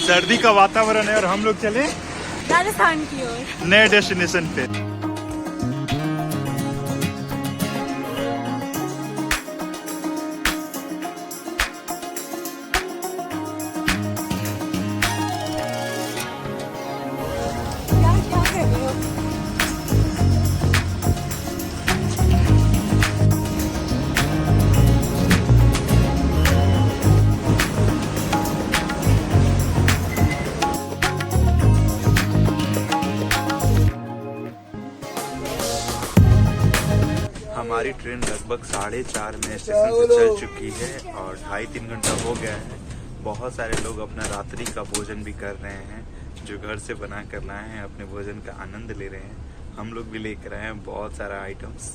सर्दी का वातावरण है और हम लोग चले राजस्थान की ओर नए डेस्टिनेशन पे। क्या कर रहे हो? हमारी ट्रेन लगभग 4:30 में स्टेशन से चल चुकी है और 2.5-3 घंटा हो गया है। बहुत सारे लोग अपना रात्रि का भोजन भी कर रहे हैं, जो घर से बना कर लाए हैं, अपने भोजन का आनंद ले रहे हैं। हम लोग भी लेकर आए हैं बहुत सारा items.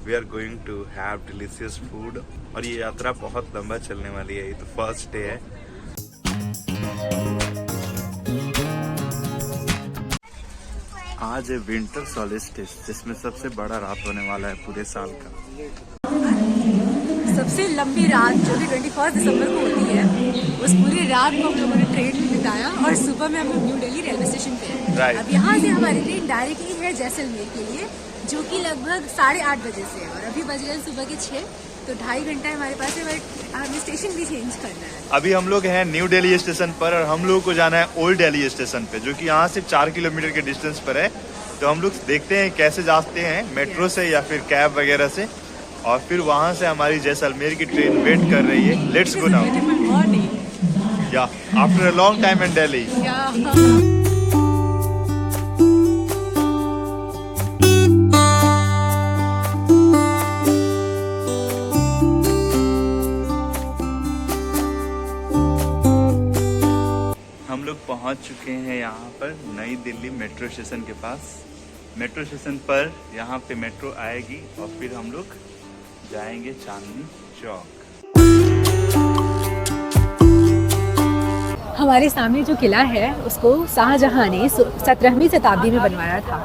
We are going to have delicious food और ये यात्रा बहुत लंबा चलने वाली है। ये तो फर्स्ट डे है। आज है विंटर सॉलिस्टिस, जिसमें सबसे बड़ा रात होने वाला है पूरे साल का। सबसे लंबी रात जो कि 21 दिसंबर को होती है, उस पूरी रात को हम लोगों ने ट्रेन में बिताया और सुबह में हम लोग न्यू दिल्ली रेलवे स्टेशन पे हैं। Right. अब यहाँ से हमारी ट्रेन डायरेक्टली है जैसलमेर के लिए, जो कि लगभग 8:30 बजे से है और अभी बज गए सुबह के 6, तो 2.5 घंटा हमारे पास है। हमें स्टेशन भी चेंज करना है। अभी हम लोग हैं न्यू दिल्ली स्टेशन पर और हम लोगों को जाना है ओल्ड दिल्ली स्टेशन पे, जो कि यहाँ से 4 किलोमीटर के डिस्टेंस पर है। तो हम लोग देखते हैं कैसे जाते हैं, मेट्रो से या फिर कैब वगैरह से, और फिर वहाँ से हमारी जैसलमेर की ट्रेन वेट कर रही है। Let's go now. Yeah after a long time in Delhi. हम लोग पहुंच चुके हैं यहाँ पर नई दिल्ली मेट्रो स्टेशन के पास। मेट्रो स्टेशन पर यहाँ पे मेट्रो आएगी और फिर हम लोग जाएंगे चांदनी चौक। हमारे सामने जो किला है उसको शाहजहां ने 17वीं शताब्दी में बनवाया था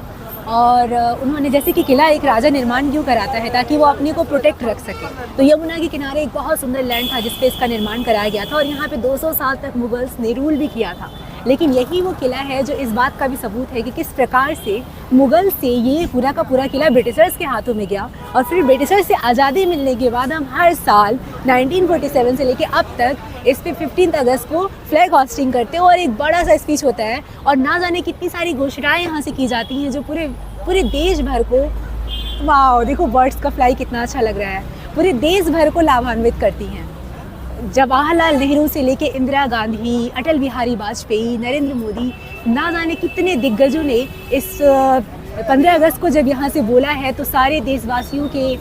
और उन्होंने, जैसे कि किला एक राजा निर्माण क्यों कराता है, ताकि वो अपने को प्रोटेक्ट रख सके। तो यमुना के किनारे एक बहुत सुंदर लैंड था जिसपे इसका निर्माण कराया गया था और यहाँ पे 200 साल तक मुगल्स ने रूल भी किया था। लेकिन यही वो किला है जो इस बात का भी सबूत है कि किस प्रकार से मुगल से ये पूरा का पूरा किला ब्रिटिशर्स के हाथों में गया और फिर ब्रिटिशर्स से आज़ादी मिलने के बाद हम हर साल 1947 से लेके अब तक इस पे 15 अगस्त को फ्लैग होस्टिंग करते हैं और एक बड़ा सा स्पीच होता है और ना जाने कितनी सारी घोषणाएं यहाँ से की जाती हैं जो पूरे देश भर को, वाह देखो बर्ड्स का फ्लाई कितना अच्छा लग रहा है, पूरे देश भर को लाभान्वित करती हैं। जवाहरलाल नेहरू से लेके इंदिरा गांधी, अटल बिहारी वाजपेयी, नरेंद्र मोदी, ना जाने कितने दिग्गजों ने इस 15 अगस्त को जब यहाँ से बोला है तो सारे देशवासियों के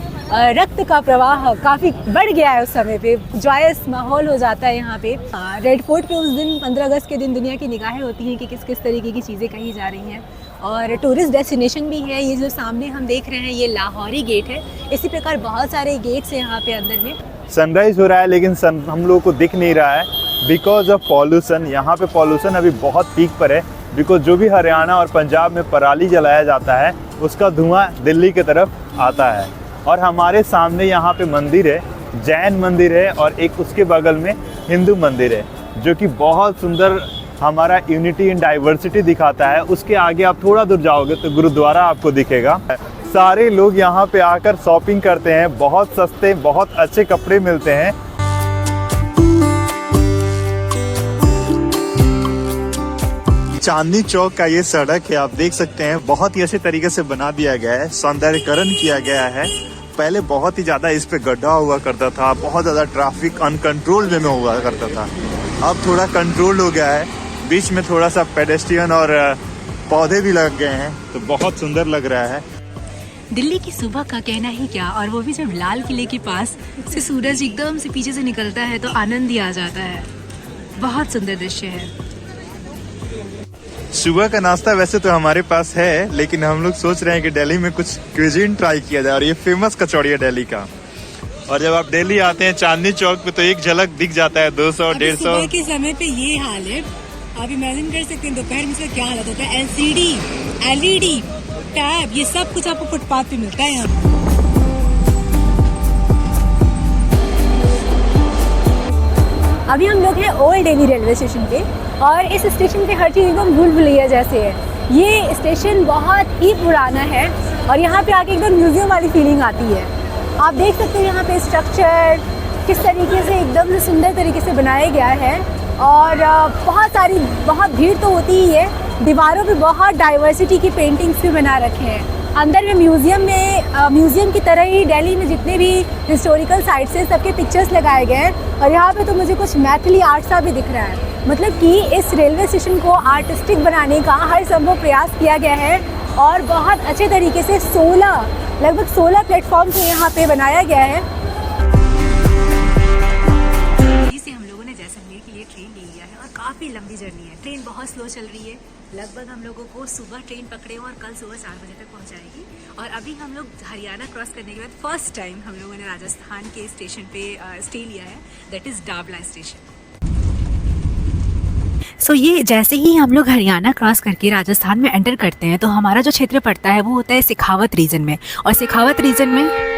रक्त का प्रवाह काफ़ी बढ़ गया है। उस समय पे जॉयस माहौल हो जाता है यहाँ पे। रेड फोर्ट पे उस दिन 15 अगस्त के दिन दुनिया की निगाहें होती हैं कि किस किस तरीके की चीज़ें कही जा रही हैं और टूरिस्ट डेस्टिनेशन भी है। ये जो सामने हम देख रहे हैं ये लाहौरी गेट है। इसी प्रकार बहुत सारे गेट्स हैं यहाँ पे अंदर में। सनराइज हो रहा है लेकिन सन हम लोग को दिख नहीं रहा है बिकॉज ऑफ पॉल्यूशन। यहाँ पे पॉल्यूशन अभी बहुत पीक पर है बिकॉज जो भी हरियाणा और पंजाब में पराली जलाया जाता है उसका धुआं दिल्ली की तरफ आता है। और हमारे सामने यहाँ पे मंदिर है, जैन मंदिर है और एक उसके बगल में हिंदू मंदिर है, जो कि बहुत सुंदर हमारा यूनिटी इन डाइवर्सिटी दिखाता है। उसके आगे आप थोड़ा दूर जाओगे तो गुरुद्वारा आपको दिखेगा। सारे लोग यहाँ पे आकर शॉपिंग करते हैं, बहुत सस्ते बहुत अच्छे कपड़े मिलते हैं। चांदनी चौक का ये सड़क है, आप देख सकते हैं बहुत ही अच्छे तरीके से बना दिया गया है, सौंदर्यकरण किया गया है। पहले बहुत ही ज्यादा इस पे गड्ढा हुआ करता था, बहुत ज्यादा ट्रैफिक अनकंट्रोल वे में हुआ करता था। अब थोड़ा कंट्रोल हो गया है, बीच में थोड़ा सा पेडेस्ट्रियन और पौधे भी लग गए हैं, तो बहुत सुंदर लग रहा है। दिल्ली की सुबह का कहना ही क्या, और वो भी जब लाल किले के पास से सूरज एकदम से पीछे से निकलता है तो आनंद ही आ जाता है। बहुत सुंदर दृश्य है। सुबह का नाश्ता वैसे तो हमारे पास है, लेकिन हम लोग सोच रहे हैं कि दिल्ली में कुछ क्विजीन ट्राई किया जाए और ये फेमस कचौड़ी है दिल्ली का। और जब आप दिल्ली आते हैं चांदनी चौक पे तो एक झलक दिख जाता है 200-150। सुबह के समय पे ये हाल है, आप इमेजिन कर सकते हैं दोपहर में इसका क्या हालत होता है। LCD, LED, टैब, ये सब कुछ आपको फुटपाथ पे मिलता है यहाँ। अभी हम लोग हैं ओल्ड दिल्ली रेलवे स्टेशन पे, और इस स्टेशन पे हर चीज़ एकदम भूल भुलैया जैसे है। ये स्टेशन बहुत ही पुराना है और यहाँ पे आके एकदम म्यूज़ियम वाली फीलिंग आती है। आप देख सकते हैं यहाँ पे स्ट्रक्चर किस तरीके से एकदम से सुंदर तरीके से बनाया गया है, और बहुत भीड़ तो होती ही है। दीवारों पे बहुत डाइवर्सिटी की पेंटिंग्स भी बना रखे हैं। अंदर में म्यूज़ियम की तरह ही दिल्ली में जितने भी हिस्टोरिकल साइट्स हैं सबके पिक्चर्स लगाए गए हैं, और यहाँ पे तो मुझे कुछ मैथिली आर्ट सा भी दिख रहा है। मतलब कि इस रेलवे स्टेशन को आर्टिस्टिक बनाने का हर संभव प्रयास किया गया है, और बहुत अच्छे तरीके से लगभग 16 प्लेटफॉर्म को यहाँ पे बनाया गया है। हम लोगों ने जैसलमेर के लिए ट्रेन ले लिया है और काफ़ी लंबी जर्नी है। ट्रेन बहुत स्लो चल रही है, लगभग हम लोगों को सुबह ट्रेन पकड़े और कल सुबह 4 बजे तक पहुंचाएगी। और अभी हम लोग हरियाणा क्रॉस करने के बाद फर्स्ट टाइम हम लोगों ने राजस्थान के स्टेशन पे स्टे लिया है, दैट इज़ डाबला स्टेशन। ये जैसे ही हम लोग हरियाणा क्रॉस करके राजस्थान में एंटर करते हैं तो हमारा जो क्षेत्र पड़ता है वो होता है शेखावत रीजन में, और शेखावत रीजन में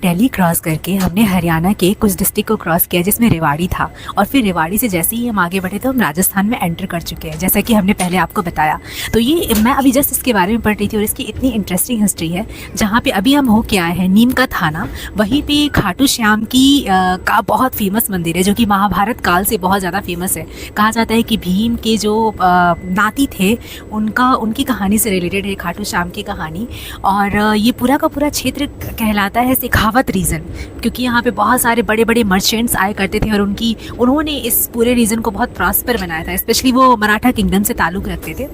दिल्ली क्रॉस करके हमने हरियाणा के कुछ डिस्ट्रिक्ट को क्रॉस किया जिसमें रेवाड़ी था, और फिर रेवाड़ी से जैसे ही हम आगे बढ़े तो हम राजस्थान में एंटर कर चुके हैं, जैसा कि हमने पहले आपको बताया। तो ये मैं अभी जस्ट इसके बारे में पढ़ रही थी और इसकी इतनी इंटरेस्टिंग हिस्ट्री है। जहाँ पे अभी हम हो के आए हैं नीम का थाना, वहीं पे खाटू श्याम का बहुत फेमस मंदिर है जो कि महाभारत काल से बहुत ज़्यादा फेमस है। कहा जाता है कि भीम के जो नाती थे उनकी कहानी से रिलेटेड है खाटू श्याम की कहानी, और ये पूरा का पूरा क्षेत्र कहलाता है शेखावत रीजन, क्योंकि यहाँ पे बहुत सारे बड़े बड़े मर्चेंट्स आए करते थे और उन्होंने इस पूरे रीजन को बहुत प्रॉस्पर बनाया था। स्पेशली वो मराठा किंगडम से ताल्लुक़ रखते थे।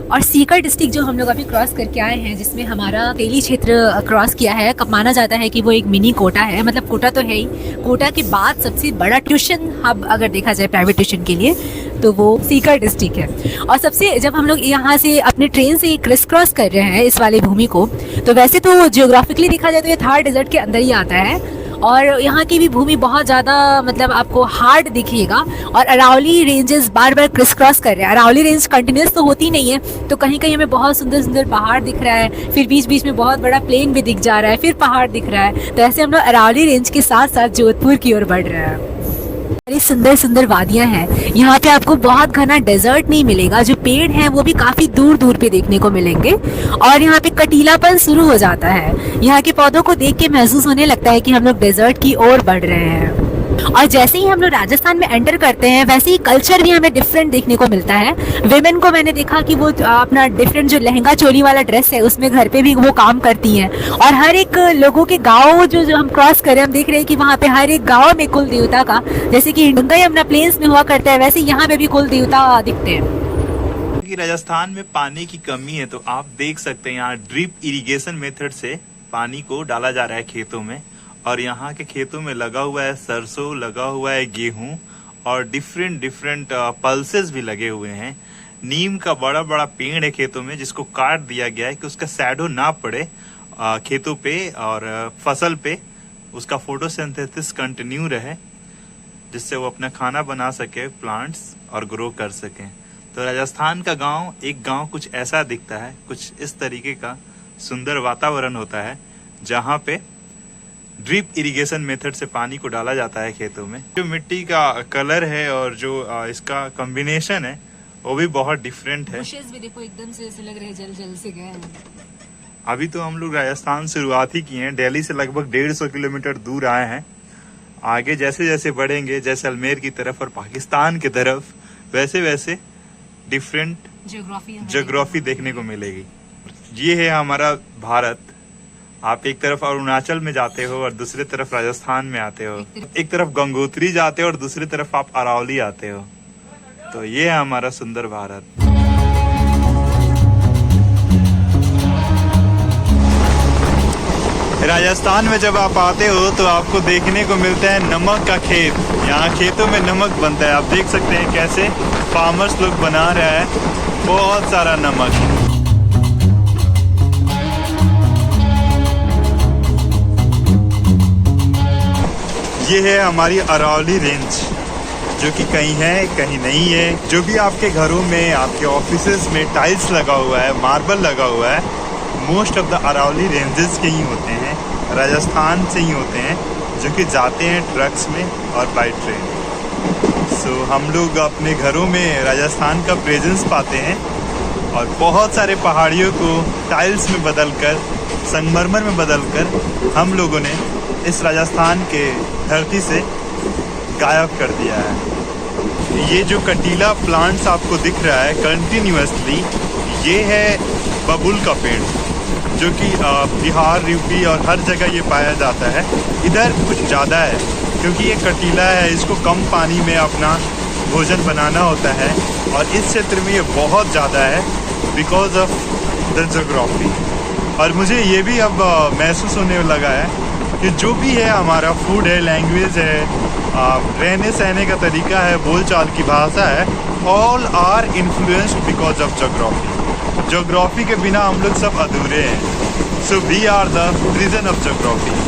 और सीकर डिस्ट्रिक्ट जो हम लोग अभी क्रॉस करके आए हैं, जिसमें हमारा तेली क्षेत्र क्रॉस किया है, माना जाता है कि वो एक मिनी कोटा है। मतलब कोटा तो है ही, कोटा के बाद सबसे बड़ा ट्यूशन हब अगर देखा जाए प्राइवेट ट्यूशन के लिए तो वो सीकर डिस्ट्रिक्ट है। और सबसे जब हम लोग यहाँ से अपने ट्रेन से क्रिस क्रॉस कर रहे हैं इस वाली भूमि को, तो वैसे तो जियोग्राफिकली देखा जाए तो ये थार डेजर्ट के अंदर ही आता है, और यहाँ की भी भूमि बहुत ज़्यादा मतलब आपको हार्ड दिखेगा। और अरावली रेंजेस बार बार क्रिस क्रॉस कर रहे हैं। अरावली रेंज कंटिन्यूस तो होती नहीं है, तो कहीं कहीं हमें बहुत सुंदर सुंदर पहाड़ दिख रहा है, फिर बीच बीच में बहुत बड़ा प्लेन भी दिख जा रहा है, फिर पहाड़ दिख रहा है। तो ऐसे हम लोग अरावली रेंज के साथ साथ जोधपुर की ओर बढ़ रहे हैं। बड़ी सुंदर सुंदर वादियाँ हैं यहाँ पे। आपको बहुत घना डेजर्ट नहीं मिलेगा, जो पेड़ हैं वो भी काफ़ी दूर दूर पे देखने को मिलेंगे, और यहाँ पे कटीलापन शुरू हो जाता है। यहाँ के पौधों को देख के महसूस होने लगता है कि हम लोग डेजर्ट की ओर बढ़ रहे हैं। और जैसे ही हम लोग राजस्थान में एंटर करते हैं वैसे ही कल्चर भी हमें डिफरेंट देखने को मिलता है। विमेन को मैंने देखा कि वो अपना डिफरेंट जो लहंगा चोली वाला ड्रेस है उसमें घर पे भी वो काम करती हैं। और हर एक लोगों के गाँव जो हम क्रॉस करें, हम देख रहे हैं कि वहाँ पे हर एक गाँव में कुल देवता का, जैसे कि गंगा यमुना प्लेन्स में हुआ करता है, वैसे यहाँ पे भी कुल देवता दिखते हैं। कि राजस्थान में पानी की कमी है, तो आप देख सकते हैं यहाँ ड्रिप इरिगेशन मेथड से पानी को डाला जा रहा है खेतों में। और यहाँ के खेतों में लगा हुआ है सरसों, लगा हुआ है गेहूं, और डिफरेंट पल्सेस भी लगे हुए हैं। नीम का बड़ा बड़ा पेड़ है खेतों में, जिसको काट दिया गया है कि उसका शैडो ना पड़े खेतों पे और फसल पे, उसका फोटोसिंथेसिस कंटिन्यू रहे, जिससे वो अपना खाना बना सके, प्लांट्स, और ग्रो कर सकें। तो राजस्थान का एक गांव कुछ ऐसा दिखता है, कुछ इस तरीके का सुंदर वातावरण होता है, जहाँ पे ड्रिप इरिगेशन मेथड से पानी को डाला जाता है खेतों में। जो मिट्टी का कलर है और जो इसका कॉम्बिनेशन है वो भी बहुत डिफरेंट है। भी देखो एकदम से ऐसे लग रहे हैं जल से गए हैं। अभी तो हम लोग राजस्थान शुरुआत ही किए हैं, दिल्ली से लगभग 150 किलोमीटर दूर आए हैं। आगे जैसे जैसे बढ़ेंगे जैसलमेर की तरफ और पाकिस्तान की तरफ, वैसे वैसे डिफरेंट ज्योग्राफी देखने को मिलेगी। ये है हमारा भारत। आप एक तरफ अरुणाचल में जाते हो और दूसरी तरफ राजस्थान में आते हो, एक तरफ गंगोत्री जाते हो और दूसरी तरफ आप अरावली आते हो। तो ये है हमारा सुंदर भारत। राजस्थान में जब आप आते हो तो आपको देखने को मिलता है नमक का खेत। यहाँ खेतों में नमक बनता है। आप देख सकते हैं कैसे फार्मर्स लोग बना रहे हैं बहुत सारा नमक। ये है हमारी अरावली रेंज, जो कि कहीं है कहीं नहीं है। जो भी आपके घरों में, आपके ऑफिसेज में टाइल्स लगा हुआ है, मार्बल लगा हुआ है, most of the Aravalli ranges के ही होते हैं, राजस्थान से ही होते हैं, जो कि जाते हैं ट्रक्स में और बाई ट्रेन। सो हम लोग अपने घरों में राजस्थान का प्रेजेंस पाते हैं और बहुत सारे पहाड़ियों को टाइल्स में बदलकर, संगमरमर में बदलकर हम लोगों ने इस राजस्थान के धरती से गायब कर दिया है। ये जो कटीला प्लांट्स आपको दिख रहा है कंटिन्यूअसली, ये है बबूल का पेड़, जो कि बिहार, यूपी और हर जगह ये पाया जाता है। इधर कुछ ज़्यादा है क्योंकि ये कटीला है, इसको कम पानी में अपना भोजन बनाना होता है और इस क्षेत्र में ये बहुत ज़्यादा है बिकॉज ऑफ द जोग्राफी। और मुझे ये भी अब महसूस होने लगा है कि जो भी है हमारा फूड है, लैंग्वेज है, रहने सहने का तरीका है, बोलचाल की भाषा है, all are influenced because of geography. Geography के बिना हम लोग सब अधूरे हैं। So we are the prison of geography.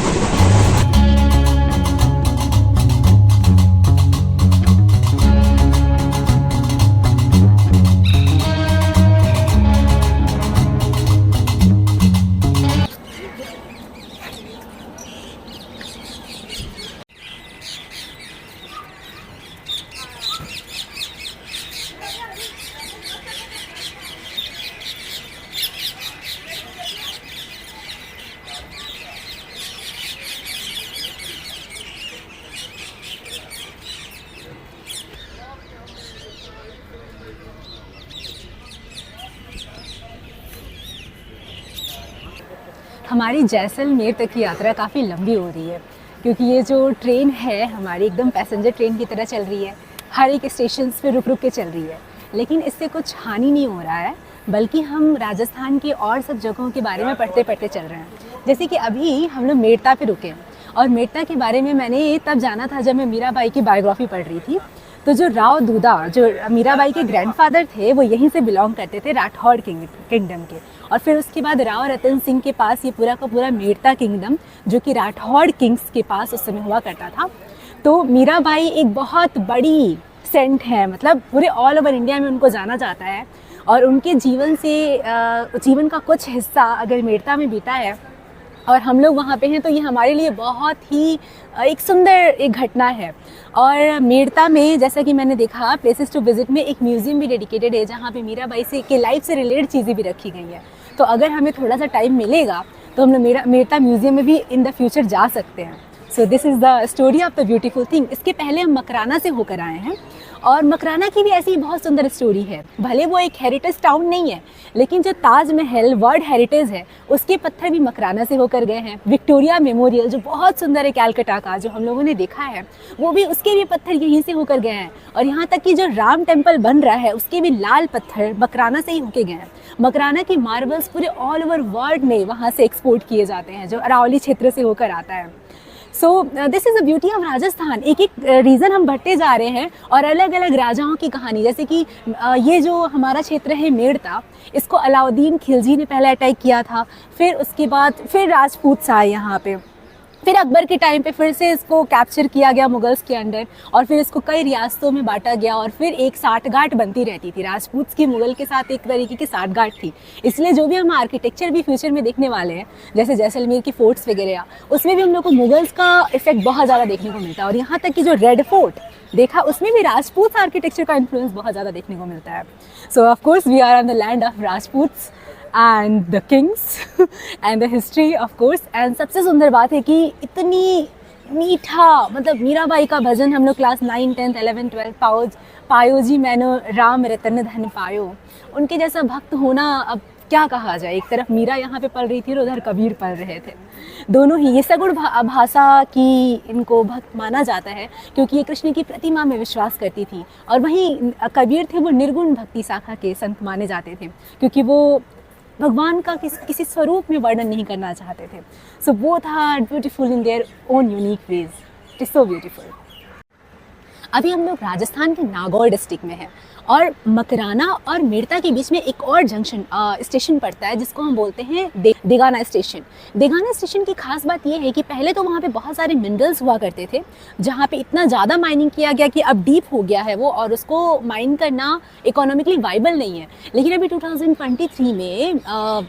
हमारी जैसलमेर तक की यात्रा काफ़ी लंबी हो रही है क्योंकि ये जो ट्रेन है हमारी एकदम पैसेंजर ट्रेन की तरह चल रही है, हर एक स्टेशन पे रुक रुक के चल रही है। लेकिन इससे कुछ हानि नहीं हो रहा है, बल्कि हम राजस्थान की और सब जगहों के बारे में पढ़ते पढ़ते चल रहे हैं। जैसे कि अभी हम लोग मेड़ता पे रुके और मेड़ता के बारे में मैंने तब जाना था जब मैं मीराबाई की बायोग्राफी पढ़ रही थी। तो जो राव दूधा, जो मीराबाई के ग्रैंडफादर थे, वो यहीं से बिलोंग करते थे, राठौड़ किंगडम के। और फिर उसके बाद राव रतन सिंह के पास ये पूरा का पूरा मेड़ता किंगडम, जो कि राठौड़ किंग्स के पास उस समय हुआ करता था। तो मीराबाई एक बहुत बड़ी सेंट है, मतलब पूरे ऑल ओवर इंडिया में उनको जाना जाता है। और उनके जीवन का कुछ हिस्सा अगर मेड़ता में बीता है और हम लोग वहाँ पे हैं, तो ये हमारे लिए बहुत ही एक सुंदर एक घटना है। और मेड़ता में जैसा कि मैंने देखा प्लेसेस टू विजिट में एक म्यूज़ियम भी डेडिकेटेड है, जहाँ पे मीराबाई से के लाइफ से रिलेटेड चीज़ें भी रखी गई हैं। तो अगर हमें थोड़ा सा टाइम मिलेगा तो हम लोग मेड़ता म्यूज़ियम में भी इन द फ्यूचर जा सकते हैं। So this is the story of the beautiful thing. इसके पहले हम मकराना से होकर आए हैं और मकराना की भी ऐसी बहुत सुंदर स्टोरी है। भले वो एक हेरिटेज टाउन नहीं है, लेकिन जो ताजमहल वर्ल्ड हेरिटेज है उसके पत्थर भी मकराना से होकर गए हैं। विक्टोरिया मेमोरियल जो बहुत सुंदर है कैलकाटा का, जो हम लोगों ने देखा है, वो भी उसके भी पत्थर यहीं से होकर गए हैं। और यहाँ तक कि जो राम टेम्पल बन रहा है उसके भी लाल पत्थर मकराना से ही होके गए हैं। मकराना की मार्बल्स पूरे ऑल ओवर वर्ल्ड में वहाँ से एक्सपोर्ट किए जाते हैं, जो अरावली क्षेत्र से होकर आता है। So this is the beauty of Rajasthan. एक एक रीज़न हम बढ़ते जा रहे हैं और अलग अलग राजाओं की कहानी, जैसे कि ये जो हमारा क्षेत्र है मेड़ता, इसको अलाउद्दीन खिलजी ने पहले अटैक किया था। फिर उसके बाद फिर राजपूत आए यहाँ पे, फिर अकबर के टाइम पे फिर से इसको कैप्चर किया गया मुगल्स के अंडर और फिर इसको कई रियासतों में बांटा गया। और फिर एक साठगांठ बनती रहती थी, राजपूत की मुगल के साथ एक तरीके की साठगांठ थी। इसलिए जो भी हम आर्किटेक्चर भी फ्यूचर में देखने वाले हैं, जैसे जैसलमेर की फोर्ट्स वगैरह, उसमें भी हम लोग को मुगल्स का इफेक्ट बहुत ज़्यादा देखने को मिलता है। और यहाँ तक कि जो रेड फोर्ट देखा, उसमें भी राजपूत आर्किटेक्चर का इन्फ्लुएंस बहुत ज़्यादा देखने को मिलता है। So of course we are on the land of Rajputs and the kings and the history of course। and सबसे सुंदर बात है कि इतनी मीठा, मतलब मीराबाई का भजन हम लोग क्लास 9, 10, 11, 12 पायो जी मैंने राम रतन धन पायो। उनके जैसा भक्त होना, अब क्या कहा जाए। एक तरफ मीरा यहाँ पे पल रही थी और उधर कबीर पल रहे थे। दोनों ही ये सगुण भाषा की इनको भक्त माना जाता है, क्योंकि ये कृष्ण की प्रतिमा में विश्वास करती थी। और वहीं कबीर थे, वो निर्गुण भक्ति शाखा के संत माने जाते थे, क्योंकि वो भगवान का किसी स्वरूप में वर्णन नहीं करना चाहते थे। So both are beautiful in their own unique ways. It is so beautiful. अभी हम लोग राजस्थान के नागौर डिस्ट्रिक्ट में हैं और मकराना और मेड़ता के बीच में एक और जंक्शन स्टेशन पड़ता है जिसको हम बोलते हैं देगाना स्टेशन। देगाना स्टेशन की खास बात यह है कि पहले तो वहाँ पे बहुत सारे मिनरल्स हुआ करते थे, जहाँ पे इतना ज़्यादा माइनिंग किया गया कि अब डीप हो गया है वो, और उसको माइन करना इकोनॉमिकली वाइबल नहीं है। लेकिन अभी 2023 में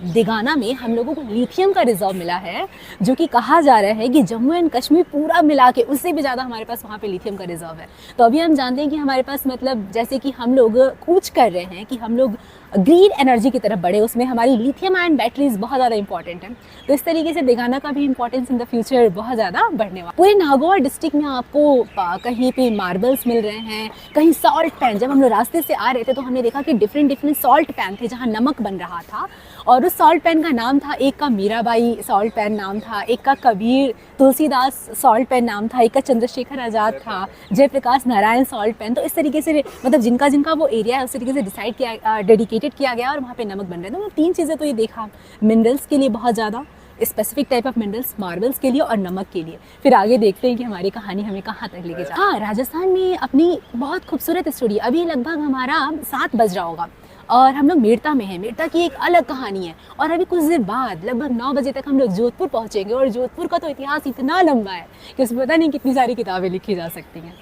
देगाना में हम लोगों को लिथियम का रिजर्व मिला है, जो कि कहा जा रहा है कि जम्मू एंड कश्मीर पूरा मिला के उससे भी ज़्यादा हमारे पास वहाँ पे लिथियम का रिजर्व है। तो अभी हम जानते हैं कि हमारे पास मतलब जैसे कि हम लोग कूच कर रहे हैं कि हम लोग ग्रीन एनर्जी की तरफ बढ़े, उसमें हमारी लिथियम आयन बैटरीज बहुत ज़्यादा इंपॉर्टेंट है। तो इस तरीके से देगाना का भी इंपॉर्टेंस इन द फ्यूचर बहुत ज़्यादा बढ़ने वाला। पूरे नागौर डिस्ट्रिक्ट में आपको कहीं पे मार्बल्स मिल रहे हैं, कहीं सॉल्ट पैन। जब हम लोग रास्ते से आ रहे थे तो हमने देखा कि डिफरेंट सॉल्ट पैन थे जहाँ नमक बन रहा था, और उस सॉल्ट पैन का नाम था, एक का मीराबाई सॉल्ट पैन नाम था, एक का कबीर तुलसीदास सॉल्ट पैन नाम था, एक का चंद्रशेखर आज़ाद था, जयप्रकाश नारायण सॉल्ट पैन। तो इस तरीके से मतलब जिनका जिनका वो एरिया है उस तरीके से डिसाइड किया, डेडिकेटेड किया गया और वहाँ पे नमक बन रहे थे। तो 3 चीज़ें तो ये देखा, मिनरल्स के लिए बहुत ज़्यादा, specific type of minerals, marbles के लिए और नमक के लिए। फिर आगे देखते हैं कि हमारी कहानी हमें कहाँ तक लेके जाए। हाँ, राजस्थान में अपनी बहुत खूबसूरत स्टोरी। अभी लगभग हमारा 7 बज रहा होगा और हम लोग मेड़ता में हैं। मेड़ता की एक अलग कहानी है, और अभी कुछ देर बाद लगभग 9 बजे तक हम लोग जोधपुर पहुँचेंगे, और जोधपुर का तो इतिहास इतना लंबा है कि उसमें पता नहीं कितनी सारी किताबें लिखी जा सकती हैं।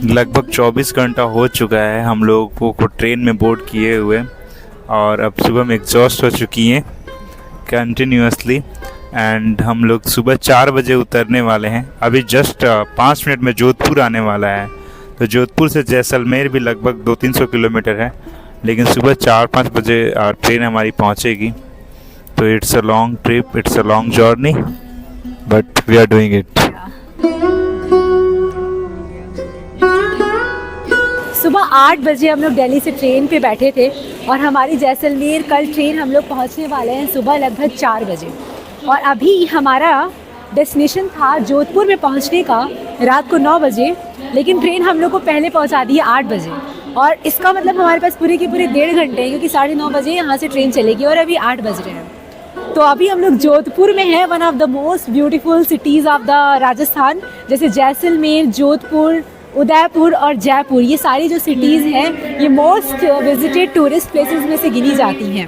लगभग 24 घंटा हो चुका है हम लोगों को ट्रेन में बोर्ड किए हुए, और अब सुबह में एग्जॉस्ट हो चुकी हैं कंटिन्यूसली। एंड हम लोग सुबह 4 बजे उतरने वाले हैं। अभी जस्ट 5 मिनट में जोधपुर आने वाला है। तो जोधपुर से जैसलमेर भी लगभग 200-300 किलोमीटर है, लेकिन सुबह 4-5 बजे ट्रेन हमारी पहुंचेगी। तो it's a long trip, it's a long journey, but we are doing it. सुबह 8 बजे हम लोग दिल्ली से ट्रेन पे बैठे थे, और हमारी जैसलमेर कल ट्रेन हम लोग पहुंचने वाले हैं सुबह लगभग 4 बजे। और अभी हमारा डेस्टिनेशन था जोधपुर में पहुंचने का रात को 9 बजे, लेकिन ट्रेन हम लोग को पहले पहुंचा दी है 8 बजे। और इसका मतलब हमारे पास पूरे के पूरे 1.5 घंटे हैं, क्योंकि 9:30 बजे यहाँ से ट्रेन चलेगी और अभी 8 बज रहे हैं। तो अभी हम लोग जोधपुर में हैं, one of the most beautiful cities of the Rajasthan. जैसे जैसलमेर, जोधपुर, उदयपुर और जयपुर, ये सारी जो सिटीज़ हैं ये मोस्ट विजिटेड टूरिस्ट प्लेसेस में से गिनी जाती हैं।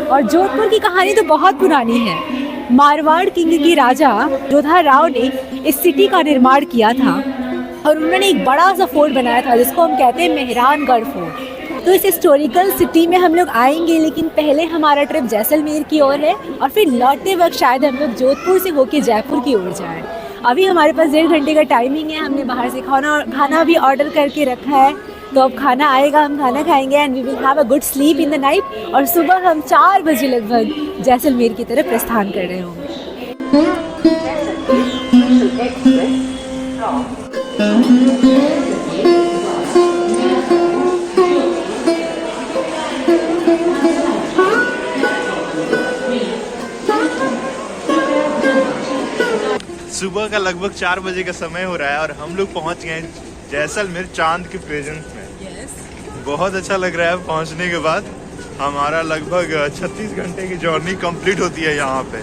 और जोधपुर की कहानी तो बहुत पुरानी है। मारवाड़ किंग की राजा जोधा राव ने इस सिटी का निर्माण किया था, और उन्होंने एक बड़ा सा फोर्ट बनाया था जिसको हम कहते हैं मेहरानगढ़ फोर्ट। तो इस हिस्टोरिकल सिटी में हम लोग आएंगे, लेकिन पहले हमारा ट्रिप जैसलमेर की ओर है, और फिर लौटते वक्त शायद हम लोग जोधपुर से होके जयपुर की ओर जाएं। अभी हमारे पास 1.5 घंटे का टाइमिंग है। हमने बाहर से खाना भी ऑर्डर करके रखा है, तो अब खाना आएगा, हम खाना खाएंगे, and we will have a good sleep in the night. और सुबह हम 4 बजे लगभग जैसलमेर की तरफ प्रस्थान कर रहे होंगे। सुबह का लगभग 4 बजे का समय हो रहा है, और हम लोग पहुंच गए जैसलमेर चांद के प्रेजेंस में। बहुत अच्छा लग रहा है पहुंचने के बाद। हमारा लगभग 36 घंटे की जर्नी कंप्लीट होती है यहाँ पे।